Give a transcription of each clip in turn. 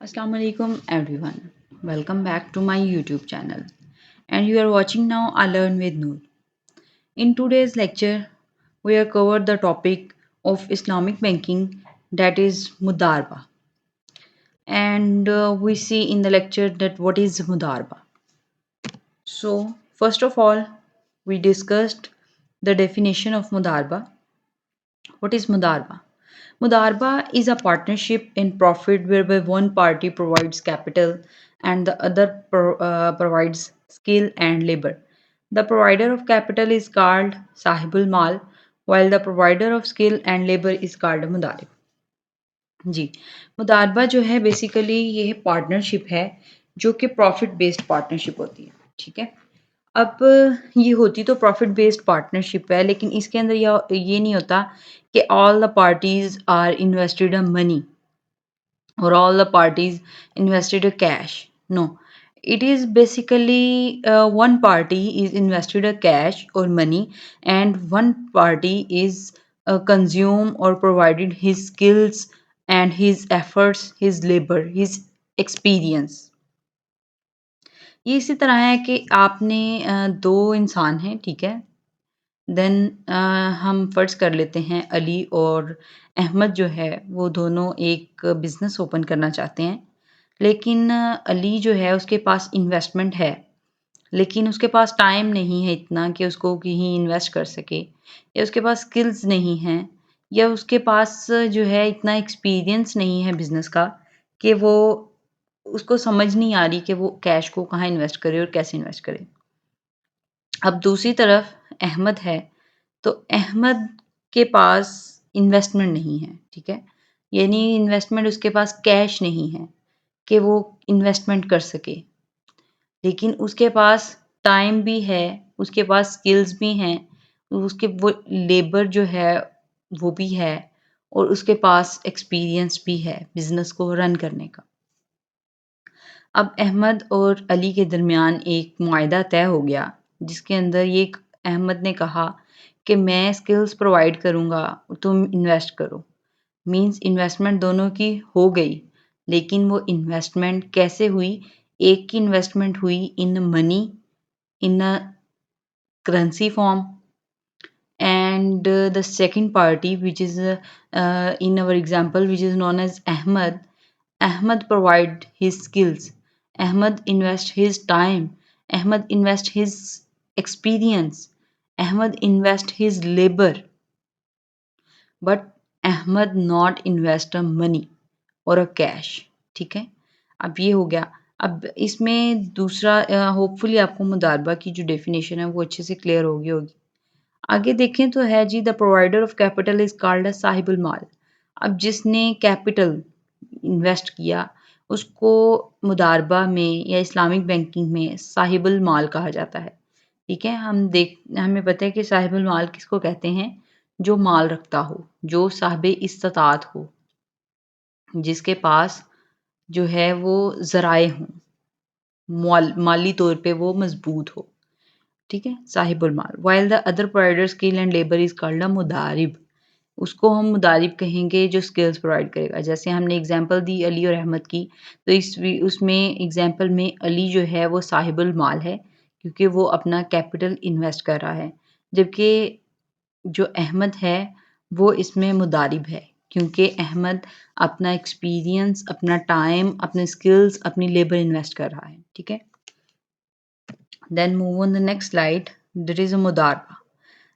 Assalamu alaikum everyone. Welcome back to my YouTube channel. And you are watching now I Learn with Noor. In today's lecture, we have covered the topic of Islamic banking, that is Mudarba. And we see in the lecture that what is Mudarba. So, first of all, we discussed the definition of Mudarba. What is Mudarba? Mudarba is a partnership in profit whereby one party provides capital and the other provides skill and labor. The provider of capital is called Sahibul Mal, while the provider of skill and labor is called Mudarib. जी, मुदारबा जो है basically ये partnership है जो कि profit based partnership होती है। ठीक है, अब ये होती तो प्रॉफिट बेस्ड पार्टनरशिप है, लेकिन इसके अंदर ये नहीं होता कि all the parties are invested a money or all the parties invested a cash. No, it is basically one party is invested a cash or money, and one party is consume or provided his skills and his efforts, his labor, his experience. ये इसी तरह है कि आपने दो इंसान हैं, ठीक है, देन हम फ़र्ज़ कर लेते हैं अली और अहमद जो है वो दोनों एक बिज़नेस ओपन करना चाहते हैं। लेकिन अली जो है उसके पास इन्वेस्टमेंट है, लेकिन उसके पास टाइम नहीं है इतना कि उसको कहीं इन्वेस्ट कर सके, या उसके पास स्किल्स नहीं हैं, या उसके पास जो है इतना एक्सपीरियंस नहीं है बिज़नेस का कि वो उसको समझ नहीं आ रही कि वो कैश को कहाँ इन्वेस्ट करे और कैसे इन्वेस्ट करे। अब दूसरी तरफ अहमद है, तो अहमद के पास इन्वेस्टमेंट नहीं है, ठीक है? यानी इन्वेस्टमेंट उसके पास कैश नहीं है कि वो इन्वेस्टमेंट कर सके। लेकिन उसके पास टाइम भी है, उसके पास स्किल्स भी हैं, उसके वो लेबर जो है वो भी है और उसके पास एक्सपीरियंस भी है बिज़नेस को रन करने का। अब अहमद और अली के दरमियान एक मुआहदा तय हो गया, जिसके अंदर ये अहमद ने कहा कि मैं स्किल्स प्रोवाइड करूँगा, तुम इन्वेस्ट करो। मीन्स इन्वेस्टमेंट दोनों की हो गई, लेकिन वो इन्वेस्टमेंट कैसे हुई? एक की इन्वेस्टमेंट हुई in money, in a currency form, and the second party, which is in our example, which is known as Ahmad provide his skills, Ahmad invest his time, Ahmad invest his experience, Ahmad invest his labor, but Ahmad not invest a money और a cash. ठीक है, अब ये हो गया। अब इसमें दूसरा होपफुली आपको मुदारबा की जो डेफिनेशन है वो अच्छे से क्लियर होगी। आगे देखें तो है जी, the provider of capital is called a साहिबुल माल। अब जिसने कैपिटल इन्वेस्ट किया उसको मुदारबा में या इस्लामिक बैंकिंग में साहिबुल माल कहा जाता है। ठीक है, हमें पता है कि साहिबुल माल किसको कहते हैं? जो माल रखता हो, जो साहिब इस्तात हो, जिसके पास जो है वो ज़राए हों, माली तौर पे वो मजबूत हो। ठीक है, साहिबुल माल। While the other provider skill and labour is called a मुदारिब। उसको हम मुदारिब कहेंगे जो स्किल्स प्रोवाइड करेगा। जैसे हमने एग्जांपल दी अली और अहमद की, तो उसमें एग्जांपल में अली जो है वो साहिबुल माल है, क्योंकि वो अपना कैपिटल इन्वेस्ट कर रहा है, जबकि जो अहमद है वो इसमें मुदारिब है, क्योंकि अहमद अपना एक्सपीरियंस, अपना टाइम, अपने स्किल्स, अपनी लेबर इन्वेस्ट कर रहा है। ठीक है, then move on the next slide. There is a mudarba.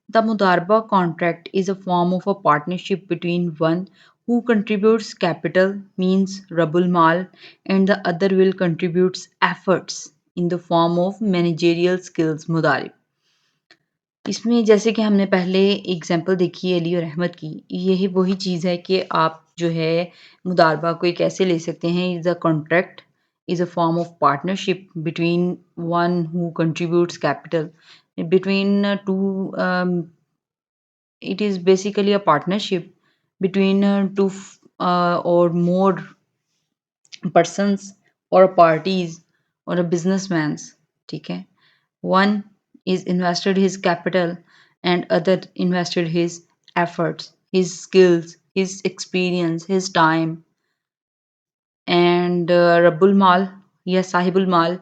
The Mudarba contract is a form of a partnership between one who contributes capital, means Rabul Mal, and the other will contributes efforts in the form of managerial skills मुदारिब। इसमें जैसे कि हमने पहले example देखी है अली और अहमद की, यही वही चीज़ है कि आप जो है मुदारबा को एक ऐसे ले सकते हैं, is a contract, is a form of partnership between one who contributes capital, between two it is basically a partnership between two or more persons or parties or a businessman's। ठीक है, one is invested his capital and other invested his efforts, his skills, his experience, his time, and रब्बुल माल या साहिबुल माल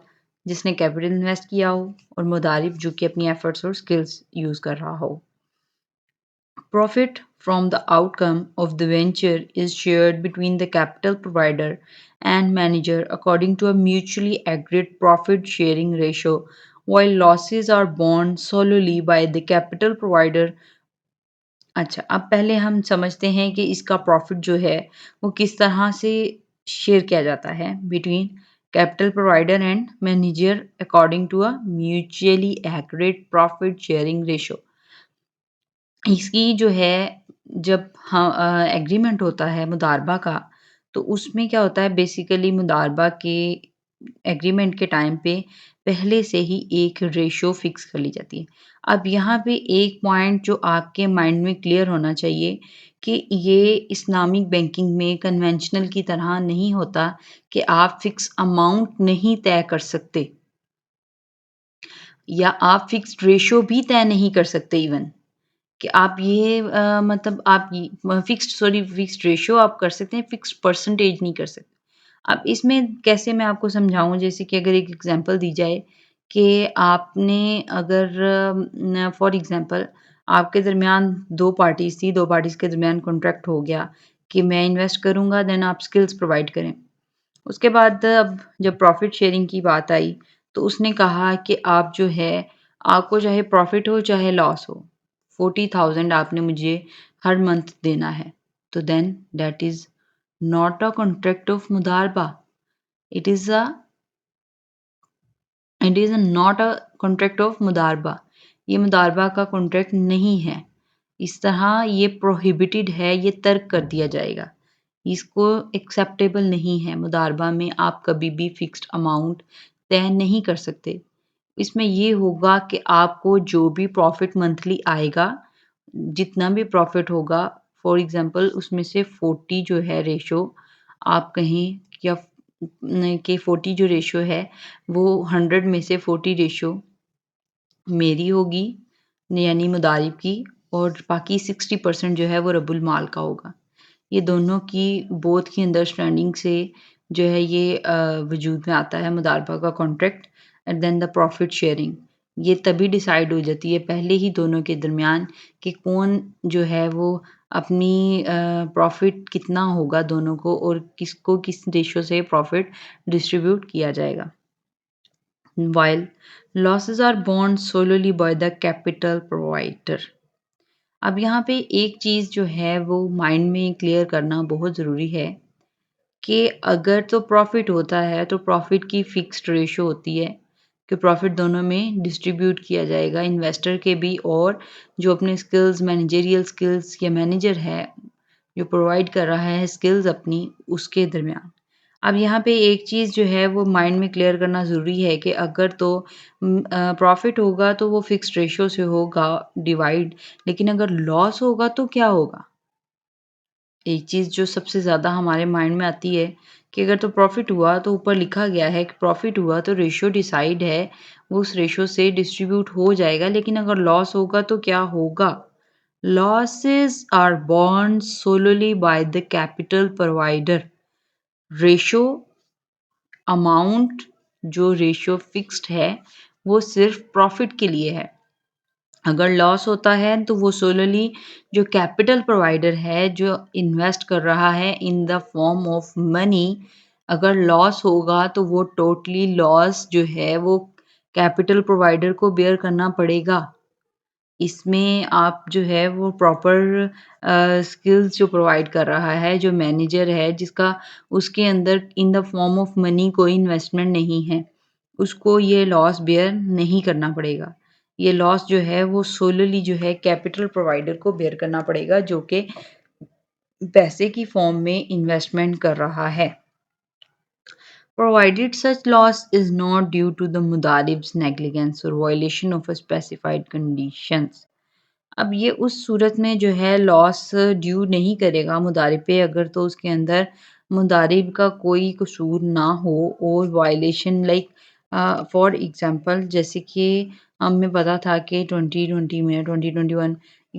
जिसने capital invest किया हो, और मुदारिब जो कि अपनी एफर्ट्स और स्किल्स यूज़ कर रहा हो। Profit from the outcome of the venture is shared between the capital provider and manager according to a mutually agreed profit sharing ratio, while losses are borne solely by the capital provider। अच्छा, अब पहले हम समझते हैं कि इसका profit जो है वो किस तरह से शेयर किया जाता है between capital provider and manager according to a mutually agreed profit sharing ratio. इसकी जो है जब एग्रीमेंट होता है मुदारबा का, तो उसमें क्या होता है बेसिकली मुदारबा के एग्रीमेंट के टाइम पे पहले से ही एक रेशियो फिक्स कर ली जाती है। अब यहाँ पे एक पॉइंट जो आपके माइंड में क्लियर होना चाहिए कि ये इस्लामिक बैंकिंग में कन्वेंशनल की तरह नहीं होता कि आप फिक्स अमाउंट नहीं तय कर सकते या आप फिक्स्ड रेशियो भी तय नहीं कर सकते इवन। कि आप ये मतलब आप ये फिक्स्ड रेशियो आप कर सकते हैं, फिक्स्ड परसेंटेज नहीं कर सकते। अब इसमें कैसे मैं आपको समझाऊँ जैसे कि अगर एक एग्ज़ाम्पल दी जाए कि आपने अगर फॉर एग्ज़ाम्पल आपके दरमियान 2 पार्टीज़ थी, 2 पार्टीज़ के दरमियान कॉन्ट्रैक्ट हो गया कि मैं इन्वेस्ट करूँगा देन आप स्किल्स प्रोवाइड करें। उसके बाद अब जब प्रॉफ़िट शेयरिंग की बात आई, तो उसने कहा कि आप जो है, आपको चाहे प्रॉफ़िट हो चाहे लॉस हो, 40,000 आपने मुझे हर मंथ देना है। तो then that is not a contract of मुदारबा, it is a it is not a contract of मुदारबा। ये मुदारबा का कॉन्ट्रैक्ट नहीं है। इस तरह ये प्रोहिबिटेड है, ये तर्क कर दिया जाएगा। इसको एक्सेप्टेबल नहीं है, मुदारबा में आप कभी भी फिक्स्ड अमाउंट तय नहीं कर सकते। इसमें ये होगा कि आपको जो भी प्रॉफ़िट मंथली आएगा, जितना भी प्रॉफ़िट होगा फॉर एग्ज़ाम्पल उसमें से 40 जो है रेशियो आप कहें या न कि 40 जो रेशियो है वो 100 में से 40 रेशियो मेरी होगी यानी मुदारिब की और बाकी 60% जो है वो रब्बुल माल का होगा। ये दोनों की बोथ की अंडरस्टैंडिंग से जो है ये वजूद में आता है मुदारबा का contract and then the profit sharing. ये तभी डिसाइड हो जाती है पहले ही दोनों के दरमियान कि कौन जो है वो अपनी प्रॉफिट कितना होगा दोनों को और किसको किस रेशियो से प्रॉफिट डिस्ट्रीब्यूट किया जाएगा। While losses are borne solely by the capital provider। अब यहाँ पे एक चीज़ जो है वो माइंड में क्लियर करना बहुत ज़रूरी है कि अगर तो प्रॉफ़िट होता है तो प्रॉफ़िट की फ़िक्स्ड रेशियो होती है कि प्रॉफ़िट दोनों में डिस्ट्रीब्यूट किया जाएगा इन्वेस्टर के भी और जो अपने स्किल्स मैनेजरियल स्किल्स या मैनेजर है जो प्रोवाइड कर रहा है स्किल्स अपनी उसके दरमियान। अब यहाँ पे एक चीज़ जो है वो माइंड में क्लियर करना ज़रूरी है कि अगर तो प्रॉफ़िट होगा तो वो फ़िक्स्ड रेशियो से होगा डिवाइड, लेकिन अगर लॉस होगा तो क्या होगा? एक चीज़ जो सबसे ज़्यादा हमारे माइंड में आती है कि अगर तो प्रॉफ़िट हुआ तो ऊपर लिखा गया है कि प्रॉफ़िट हुआ तो रेशियो डिसाइड है, वो उस रेशियो से डिस्ट्रीब्यूट हो जाएगा, लेकिन अगर लॉस होगा तो क्या होगा? Losses are borne solely by the capital provider. Ratio amount जो रेशियो फिक्स्ड है, वो सिर्फ़ प्रॉफ़िट के लिए है। अगर लॉस होता है तो वो सोलली जो कैपिटल प्रोवाइडर है, जो इन्वेस्ट कर रहा है in the form of money, अगर लॉस होगा तो वो टोटली लॉस जो है वो कैपिटल प्रोवाइडर को बेयर करना पड़ेगा। इसमें आप जो है वो प्रॉपर स्किल्स जो प्रोवाइड कर रहा है, जो मैनेजर है जिसका उसके अंदर in the form of money कोई इन्वेस्टमेंट नहीं है, उसको ये लॉस बेयर नहीं करना पड़ेगा। ये लॉस जो है वो सोलली जो है कैपिटल प्रोवाइडर को बेयर करना पड़ेगा जो कि पैसे की फॉर्म में इन्वेस्टमेंट कर रहा है। Provided such loss is not due to the mudarib's negligence or violation of a specified conditions। अब ये उस सूरत में जो है लॉस ड्यू नहीं करेगा मुदारिब पे अगर तो उसके अंदर मुदारिब का कोई कसूर ना हो और वायलेशन लाइक फॉर एग्जांपल जैसे कि हमें पता था कि 2020 में 2021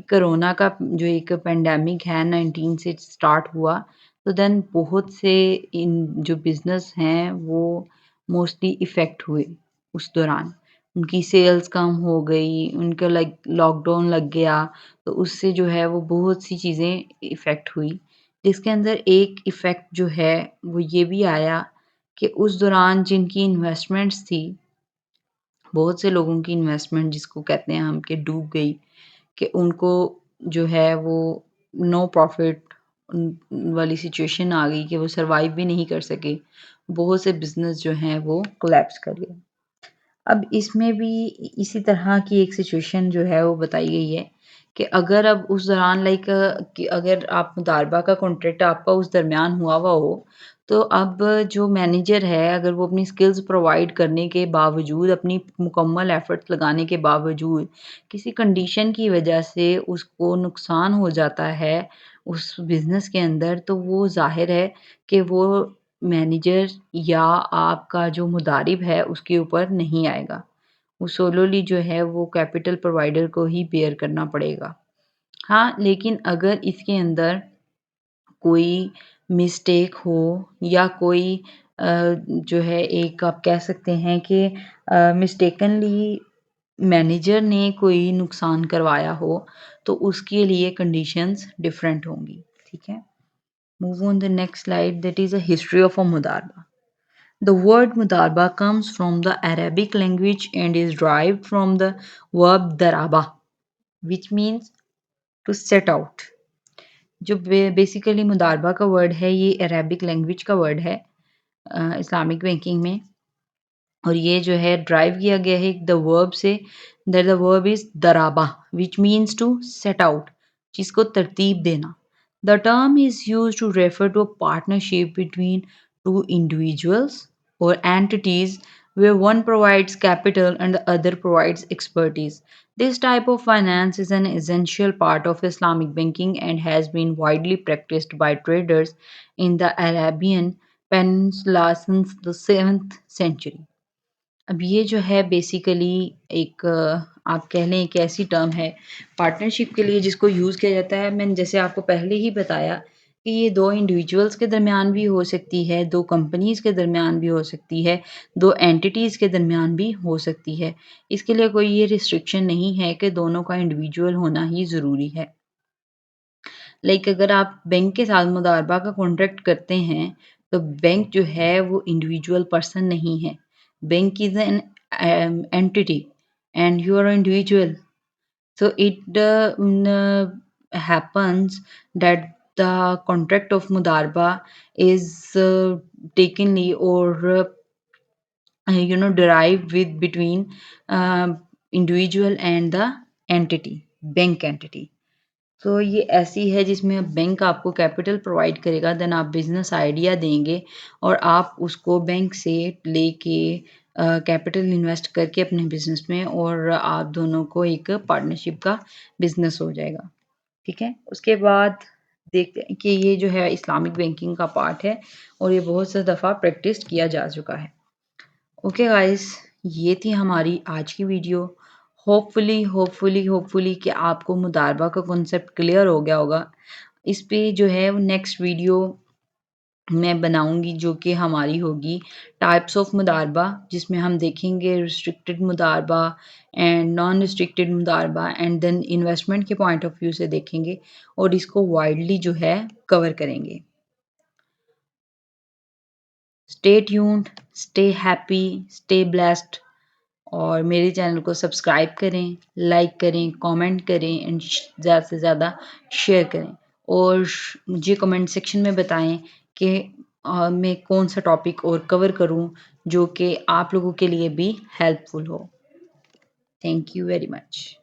कोरोना का जो एक पेंडेमिक है 19 से स्टार्ट हुआ तो देन बहुत से इन जो बिज़नेस हैं वो मोस्टली इफ़ेक्ट हुए उस दौरान। उनकी सेल्स कम हो गई, उनका लाइक लॉकडाउन लग गया, तो उससे जो है वो बहुत सी चीज़ें इफ़ेक्ट हुई। जिसके अंदर एक इफ़ेक्ट जो है वो ये भी आया कि उस दौरान जिनकी इन्वेस्टमेंट्स थी, बहुत से लोगों की इन्वेस्टमेंट जिसको कहते हैं हम कि डूब गई, कि उनको जो है वो नो प्रॉफ़िट वाली सिचुएशन आ गई कि वो सर्वाइव भी नहीं कर सके। बहुत से बिज़नेस जो हैं वो कोलैप्स कर गए। अब इसमें भी इसी तरह की एक सिचुएशन जो है वो बताई गई है कि अगर अब उस दौरान लाइक कि अगर आप मुदारबा का कॉन्ट्रैक्ट आपका उस दरमियान हुआ हो, तो अब जो मैनेजर है अगर वो अपनी स्किल्स प्रोवाइड करने के बावजूद, अपनी मुकम्मल एफर्ट्स लगाने के बावजूद, किसी कंडीशन की वजह से उसको नुकसान हो जाता है उस बिज़नेस के अंदर, तो वो ज़ाहिर है कि वो मैनेजर या आपका जो मुदारिब है उसके ऊपर नहीं आएगा। वो सोलोली जो है वो कैपिटल प्रोवाइडर को ही बेयर करना पड़ेगा। हाँ, लेकिन अगर इसके अंदर कोई मिस्टेक हो या कोई जो है एक आप कह सकते हैं कि मिस्टेकनली मैनेजर ने कोई नुकसान करवाया हो, तो उसके लिए कंडीशंस डिफरेंट होंगी। ठीक है? Move on the next slide, that is a history of a mudarba. The word mudarba comes from the Arabic language and is derived from the verb daraba, which means to set out. जो basically मुदारबा का word है ये Arabic language का word है Islamic banking में और ये जो है ड्राइव किया गया है द वर्ब से दैट द वर्ब इज दराबा which means to set out जिसको तरतीब देना the term is used to refer to a partnership between two individuals और entities where one provides capital and the other provides expertise. This type of finance is an essential part of Islamic banking and has been widely practiced by traders in the Arabian Peninsula since the 7th century. अब ये जो है basically एक आप कह लें एक ऐसी टर्म है पार्टनरशिप के लिए जिसको यूज़ किया जाता है। मैंने जैसे आपको पहले ही बताया कि ये 2 इंडिविजुअल्स के दरमियान भी हो सकती है, 2 कंपनीज़ के दरमियान भी हो सकती है, 2 एंटिटीज़ के दरमियान भी हो सकती है। इसके लिए कोई ये रिस्ट्रिक्शन नहीं है कि दोनों का इंडिविजुअल होना ही ज़रूरी है। लाइक अगर आप बैंक के साथ मुदारबा का कॉन्ट्रैक्ट करते हैं, तो बैंक जो है वो इंडिविजुअल पर्सन नहीं है। Bank is an entity and you are individual. So it happens that the contract of mudarba is takenly or derived with between individual and the entity, bank entity. तो ये ऐसी है जिसमें बैंक आपको capital provide करेगा then आप business idea देंगे और आप उसको बैंक से लेके कैपिटल इन्वेस्ट करके अपने बिज़नेस में और आप दोनों को एक पार्टनरशिप का बिज़नेस हो जाएगा। ठीक है? उसके बाद देखते हैं कि ये जो है इस्लामिक बैंकिंग का पार्ट है और ये बहुत सा दफ़ा प्रैक्टिस किया जा चुका है। ओके गाइस, ये थी हमारी आज की वीडियो। होपफुली कि आपको मुदारबा का कॉन्सेप्ट क्लियर हो गया होगा। इस पे जो है वो नेक्स्ट वीडियो मैं बनाऊँगी जो कि हमारी होगी टाइप्स ऑफ मुदारबा जिसमें हम देखेंगे रिस्ट्रिक्टेड मुदारबा एंड नॉन रिस्ट्रिक्टेड मुदारबा एंड देन इन्वेस्टमेंट के पॉइंट ऑफ व्यू से देखेंगे और इसको वाइडली जो है कवर करेंगे। Stay tuned, stay happy, stay blessed और मेरे चैनल को सब्सक्राइब करें, लाइक करें, कमेंट करें एंड ज़्यादा से ज़्यादा शेयर करें और मुझे कमेंट सेक्शन में बताएं कि मैं कौन-सा टॉपिक और कवर करूं जो कि आप लोगों के लिए भी हेल्पफुल हो। Thank you very much.